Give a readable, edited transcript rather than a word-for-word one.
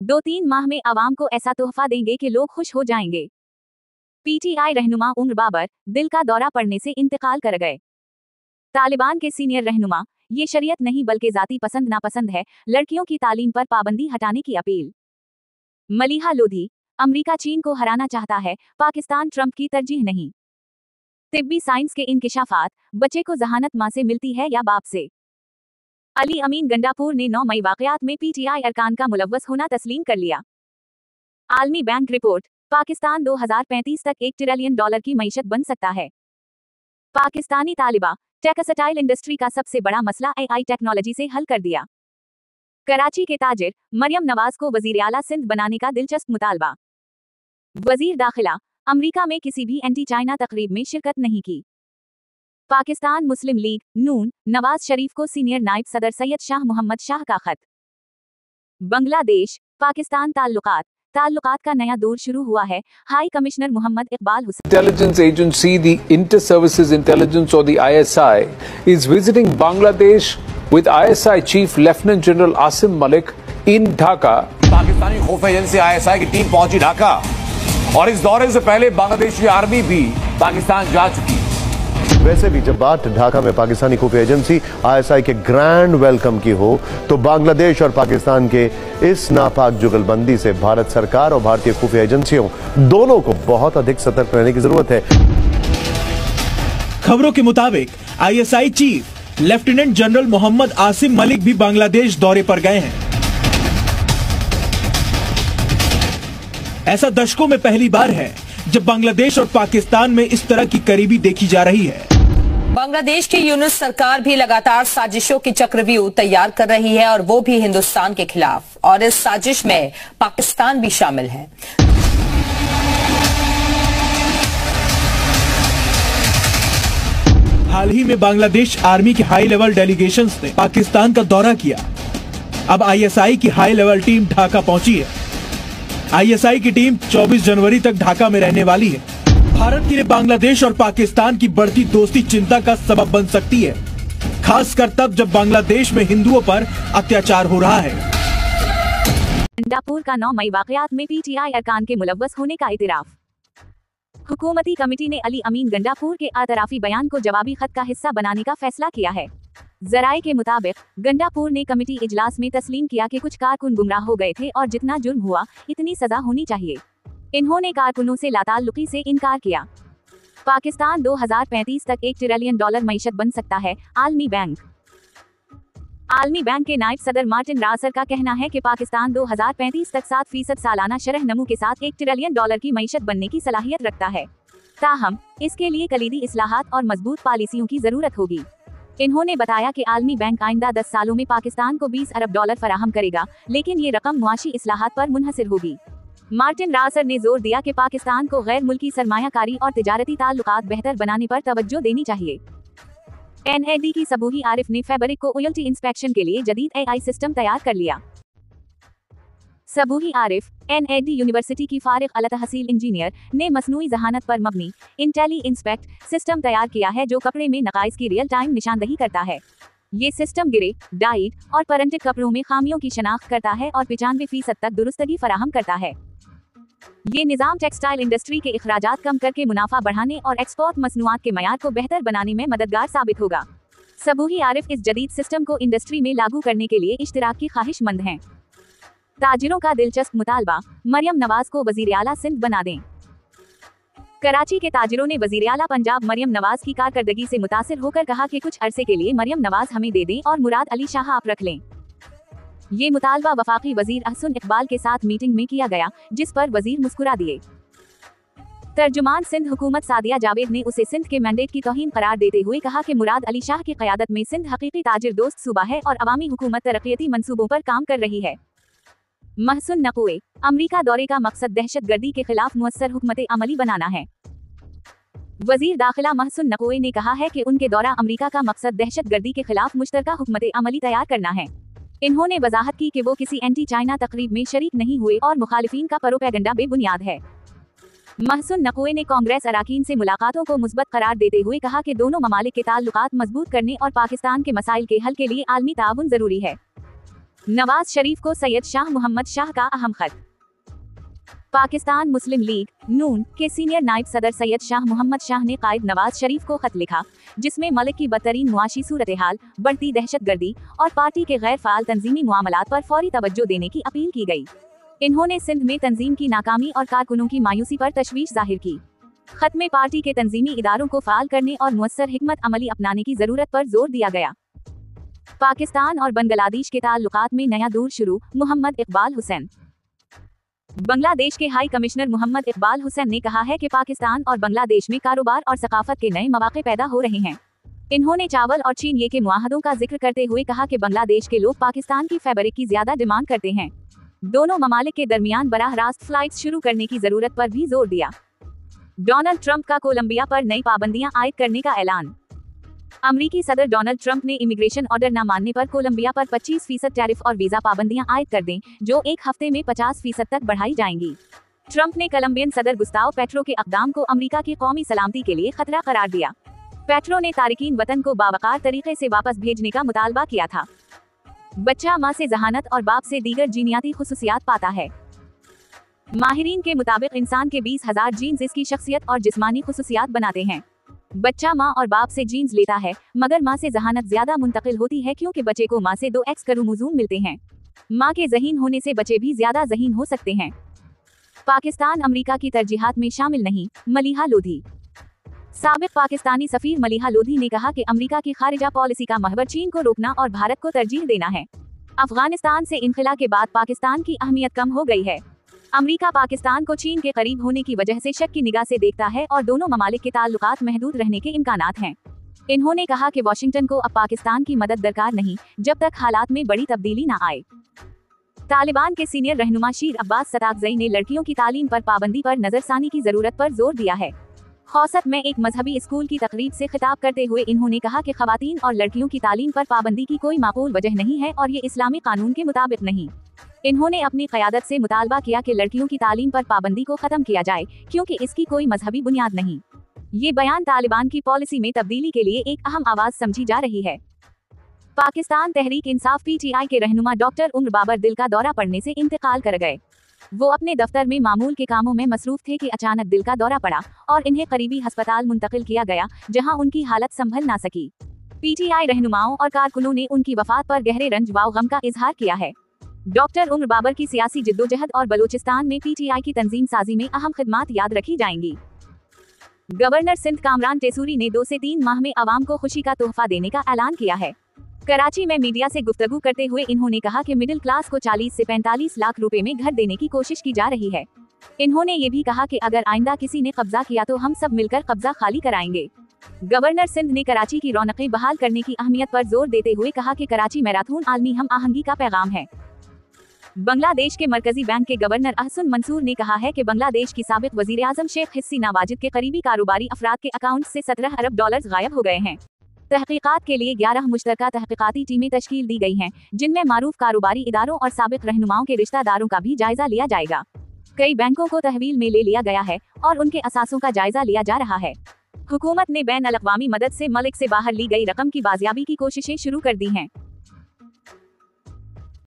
2-3 माह में आवाम को ऐसा तोहफा देंगे कि लोग खुश हो जाएंगे। पीटीआई रहनुमा उमर बाबर दिल का दौरा पड़ने से इंतकाल कर गए। तालिबान के सीनियर रहनुमा, ये शरीयत नहीं बल्कि जाती पसंद नापसंद है, लड़कियों की तालीम पर पाबंदी हटाने की अपील। मलीहा लोधी, अमेरिका चीन को हराना चाहता है, पाकिस्तान ट्रंप की तरजीह नहीं। तिब्बी साइंस के इंकिशाफात, बच्चे को जहानत मां से मिलती है या बाप से। अली अमीन गंडापुर ने 9 मई वाकयात में पीटीआई अरकान का मुलव्वस होना तस्लीम कर लिया। आलमी बैंक रिपोर्ट, पाकिस्तान 2035 तक $1 ट्रिलियन की मईशत बन सकता है। पाकिस्तानी तालिबा, टेक्सटाइल इंडस्ट्री का सबसे बड़ा मसला एआई टेक्नोलॉजी से हल कर दिया। कराची के ताजिर, मरियम नवाज को वजीर आला सिंध बनाने का दिलचस्प मुतालबा। वजीर दाखिला, अमेरिका में किसी भी एंटी चाइना तकरीब में शिरकत नहीं की। पाकिस्तान मुस्लिम लीग नून, नवाज शरीफ को सीनियर नायब सदर सैयद शाह मोहम्मद शाह का खत। बांग्लादेश पाकिस्तान ताल्लुकात का नया दौर शुरू हुआ है, high commissioner Mohammad Iqbal Hussain. Intelligence agency, the Inter-Services Intelligence or the ISI, is visiting Bangladesh with ISI Chief Lieutenant General Asim Malik in Dhaka. Pakistani खुफिया एजेंसी ISI की टीम पहुंची ढाका और इस दौरे से पहले बांग्लादेश की आर्मी भी पाकिस्तान जा चुकी। वैसे भी जब बात ढाका में पाकिस्तानी खुफिया एजेंसी ISI के ग्रैंड वेलकम की हो तो बांग्लादेश और पाकिस्तान के इस नापाक जुगलबंदी से भारत सरकार और भारतीय खुफिया एजेंसियों दोनों को बहुत अधिक सतर्क रहने की जरूरत है। खबरों के मुताबिक ISI chief lieutenant general Mohammad Asim Malik भी बांग्लादेश दौरे पर गए हैं। ऐसा दशकों में पहली बार है जब बांग्लादेश और पाकिस्तान में इस तरह की करीबी देखी जा रही है। बांग्लादेश की यूनुस सरकार भी लगातार साजिशों की चक्रव्यूह तैयार कर रही है और वो भी हिंदुस्तान के खिलाफ, और इस साजिश में पाकिस्तान भी शामिल है। हाल ही में बांग्लादेश आर्मी के हाई लेवल डेलीगेशंस ने पाकिस्तान का दौरा किया। अब ISI की हाई लेवल टीम ढाका पहुंची है। ISI की टीम 24 जनवरी तक ढाका में रहने वाली है। भारत के लिए बांग्लादेश और पाकिस्तान की बढ़ती दोस्ती चिंता का सबब बन सकती है, खासकर तब जब बांग्लादेश में हिंदुओं पर अत्याचार हो रहा है। गंडापुर का 9 मई वाकयात में पीटीआई अरकान के मुलव्वस होने का इतराफ। हुकूमती कमेटी ने अली अमीन गंडापुर के आतराफी बयान को जवाबी खत का हिस्सा बनाने का फैसला किया है। जराये के मुताबिक गंडापुर ने कमेटी इजलास में तस्लीम किया कि कुछ कारकुन गुमराह हो गए थे और जितना जुर्म हुआ इतनी सजा होनी चाहिए। इन्होंने कारकुनों से लाताल्लुकी से इनकार किया। पाकिस्तान 2035 तक $1 ट्रिलियन मईशत बन सकता है, आलमी बैंक के नायब सदर मार्टिन रासर का कहना है कि पाकिस्तान 2035 तक 7% सालाना शरह नमू के साथ $1 ट्रिलियन की मईशत बनने की सलाहियत रखता है। ताहम इसके लिए कलीदी इस्लाहात और मजबूत पॉलिसियों की जरूरत होगी। इन्होंने बताया कि आलमी बैंक आइंदा 10 सालों में पाकिस्तान को $20 अरब फराहम करेगा, लेकिन ये रकम मुआशी इस्लाहात पर मुनहसिर होगी। मार्टिन रासर ने जोर दिया कि पाकिस्तान को गैर मुल्की सरमायाकारी और तिजारती ताल्लुकात बेहतर बनाने पर तवज्जो देनी चाहिए। NAD की सबूही आरिफ ने फैब्रिक को OLT इंस्पेक्शन के लिए जदीद AI सिस्टम तैयार कर लिया। सबूही आरिफ NAD यूनिवर्सिटी की फारिग अला तहसील इंजीनियर ने मसनूई जहानत पर मबनी इंटेली इंस्पेक्ट सिस्टम तैयार किया है जो कपड़े में नकाइस की रियल टाइम निशानदही करता है। ये सिस्टम गिरे, डाइड और परंटिक कपड़ों में खामियों की शनाख्त करता है और 95% तक दुरुस्तगी फराहम करता है। ये निज़ाम टेक्सटाइल इंडस्ट्री के इखराजात कम करके मुनाफा बढ़ाने और एक्सपोर्ट मसनूआत के मयार को बेहतर बनाने में मददगार साबित होगा। सबूही आरिफ इस जदीद सिस्टम को इंडस्ट्री में लागू करने के लिए इश्तिराक की ख्वाहिशमंद हैं। ताजिरों का दिलचस्प मुतालबा, मरियम नवाज को वजीर आला सिंध बना दें। कराची के ताजिरों ने वजीर आला पंजाब मरियम नवाज की कारकर्दगी से मुतासिर होकर कहा कि कुछ अरसे के लिए मरियम नवाज हमें दे दें और मुराद अली शाह आप रख लें। ये मुतालबा वफाकी वजीर अहसन इकबाल के साथ मीटिंग में किया गया, जिस पर वजीर मुस्कुरा दिए। तर्जुमान सिंध हुकूमत सादिया जावेद ने उसे सिंध के मैंडेट की तौहीन करार देते हुए कहा कि मुराद अली शाह की क़यादत में सिंध हकीकी ताजिर दोस्त सूबा है और अवामी हुकूमत तरक्याती मंसूबों पर काम कर रही है। महसून नक़वी, अमरीका दौरे का मकसद दहशतगर्दी के खिलाफ मुअस्सर हुकूमत अमली बनाना है। वजीर दाखिला महसून नक़वी ने कहा है कि उनके दौरा अमरीका का मकसद दहशतगर्दी के खिलाफ मुश्तरका हुकूमत अमली तैयार करना है। इन्होंने वजाहत की कि वो किसी एंटी चाइना तकरीब में शरीक नहीं हुए और मुखालिफिन का प्रोपेगेंडा बेबुनियाद है। महसून नक़वी ने कांग्रेस अराकीन से मुलाकातों को मुस्बत करार देते हुए कहा कि दोनों ममालिक के ताल्लुकात मजबूत करने और पाकिस्तान के मसाइल के हल के लिए आलमी ताउन जरूरी है। नवाज शरीफ को सैयद शाह मोहम्मद शाह का अहम खत। पाकिस्तान मुस्लिम लीग नून के सीनियर नायब सदर सैयद शाह मोहम्मद शाह ने कायद नवाज शरीफ को खत लिखा, जिसमें मलिक की बदतरीन मुआशी सूरत हाल, बढ़ती दहशतगर्दी और पार्टी के गैर फाल तंजीमी मामलात पर फौरी तवज्जो देने की अपील की गई। इन्होंने सिंध में तंजीम की नाकामी और कारकुनों की मायूसी पर तशवीश जाहिर की। खत में पार्टी के तंजीमी इदारों को फाल करने और मुअस्सर हिकमत अमली अपनाने की जरूरत पर जोर दिया गया। पाकिस्तान और बांग्लादेश के ताल्लुकात में नया दौर शुरू, मोहम्मद इकबाल हुसैन। बांग्लादेश के हाई कमिश्नर मोहम्मद इकबाल हुसैन ने कहा है कि पाकिस्तान और बांग्लादेश में कारोबार और सकाफत के नए मौके पैदा हो रहे हैं। इन्होंने चावल और चीन के मुआहदों का जिक्र करते हुए कहा कि बांग्लादेश के लोग पाकिस्तान की फैब्रिक की ज्यादा डिमांड करते हैं। दोनों ममालिक के दरमियान बराह रास्त फ्लाइट्स शुरू करने की जरूरत पर भी जोर दिया। डोनाल्ड ट्रंप का कोलंबिया पर नई पाबंदियां आयद करने का ऐलान। अमरीकी सदर डोनाल्ड ट्रंप ने इमिग्रेशन ऑर्डर न मानने पर कोलंबिया पर 25% टैरिफ और वीजा पाबंदियां आयद कर दें, जो एक हफ्ते में 50% तक बढ़ाई जाएंगी। ट्रंप ने कोलंबियन सदर गुस्ताव पेट्रो के इक़दाम को अमेरिका की कौमी सलामती के लिए खतरा करार दिया। पेट्रो ने तारिकीन वतन को बावकार तरीके से वापस भेजने का मुतालबा किया था। बच्चा माँ से जहानत और बाप से दीगर जीनियाती खुसूसियात पाता है। माहिरीन के मुताबिक इंसान के 20,000 जीन्स इसकी शख्सियत और जिस्मानी खुसूसियात बनाते हैं। बच्चा माँ और बाप से जीन्स लेता है, मगर माँ से जहानत ज्यादा मुंतकिल होती है क्योंकि बच्चे को माँ से 2x क्रोमोसोम मिलते हैं। माँ के ज़हीन होने से बच्चे भी ज्यादा ज़हीन हो सकते हैं। पाकिस्तान अमेरिका की तरजीहात में शामिल नहीं, मलिहा लोधी। साबिक पाकिस्तानी सफीर मलिहा लोधी ने कहा कि अमेरिका की खारिजा पॉलिसी का महवर चीन को रोकना और भारत को तरजीह देना है। अफगानिस्तान से इनखिला के बाद पाकिस्तान की अहमियत कम हो गई है। अमेरिका पाकिस्तान को चीन के करीब होने की वजह से शक की निगाह से देखता है और दोनों ममालिक के ताल्लुकात महदूद रहने के इम्कानात हैं। इन्होंने कहा कि वाशिंगटन को अब पाकिस्तान की मदद दरकार नहीं, जब तक हालात में बड़ी तब्दीली न आए। तालिबान के सीनियर रहनुमा शीर अब्बास सताकज़ई ने लड़कियों की तालीम पर पाबंदी पर नजरसानी की जरूरत पर जोर दिया है। खौसत में एक मजहबी स्कूल की तकरीब से खिताब करते हुए इन्होंने कहा कि खवातीन और लड़कियों की तालीम पर पाबंदी की कोई माकूल वजह नहीं है और ये इस्लामी कानून के मुताबिक नहीं। इन्होंने अपनी क़यादत से मुतालबा किया कि लड़कियों की तालीम पर पाबंदी को खत्म किया जाए, क्योंकि इसकी कोई मजहबी बुनियाद नहीं। ये बयान तालिबान की पॉलिसी में तब्दीली के लिए एक अहम आवाज समझी जा रही है। पाकिस्तान तहरीक इंसाफ PTI के रहनुमा डॉक्टर उम्र बाबर दिल का दौरा पड़ने से इंतकाल कर गए। वो अपने दफ्तर में मामूल के कामों में मसरूफ थे कि अचानक दिल का दौरा पड़ा और इन्हें करीबी अस्पताल मुंतकिल किया गया, जहां उनकी हालत संभल ना सकी। PTI रहनुमाओं और कारकुनों ने उनकी वफात पर गहरे रंज व गम का इजहार किया है। डॉक्टर उम्र बाबर की सियासी जिद्दोजहद और बलूचिस्तान में PTI की तंजीम साजी में अहम खिदमात याद रखी जाएंगी। गवर्नर सिंध कामरान टेसूरी ने 2 से 3 माह में आवाम को खुशी का तोहफा देने का ऐलान किया है। कराची में मीडिया से गुफ्तगू करते हुए इन्होंने कहा कि मिडिल क्लास को 40 से 45 लाख रुपए में घर देने की कोशिश की जा रही है। इन्होंने ये भी कहा कि अगर आइंदा किसी ने कब्जा किया तो हम सब मिलकर कब्जा खाली कराएंगे। गवर्नर सिंध ने कराची की रौनकें बहाल करने की अहमियत पर जोर देते हुए कहा कि कराची मैराथन आलमी हम आहंगी का पैगाम है। बांग्लादेश के मरकजी बैंक के गवर्नर अहसन मंसूर ने कहा है कि बांग्लादेश की साबिक वजीर आजम शेख हसीना वाजिद के करीबी कारोबारी अफराद के अकाउंट से 17 अरब डॉलर गायब हो गए हैं। तहकीकात के लिए 11 मुश्तरका तहकीकाती टीमें तश्कील दी गई हैं, जिनमें मारूफ कारोबारी इदारों और साबिक रहनुमाओं के रिश्तेदारों का भी जायजा लिया जाएगा। कई बैंकों को तहवील में ले लिया गया है और उनके असासों का जायजा लिया जा रहा है। हुकूमत ने बैन अल अक़वामी मदद से मलिक से बाहर ली गई रकम की बाजियाबी की कोशिशें शुरू कर दी हैं।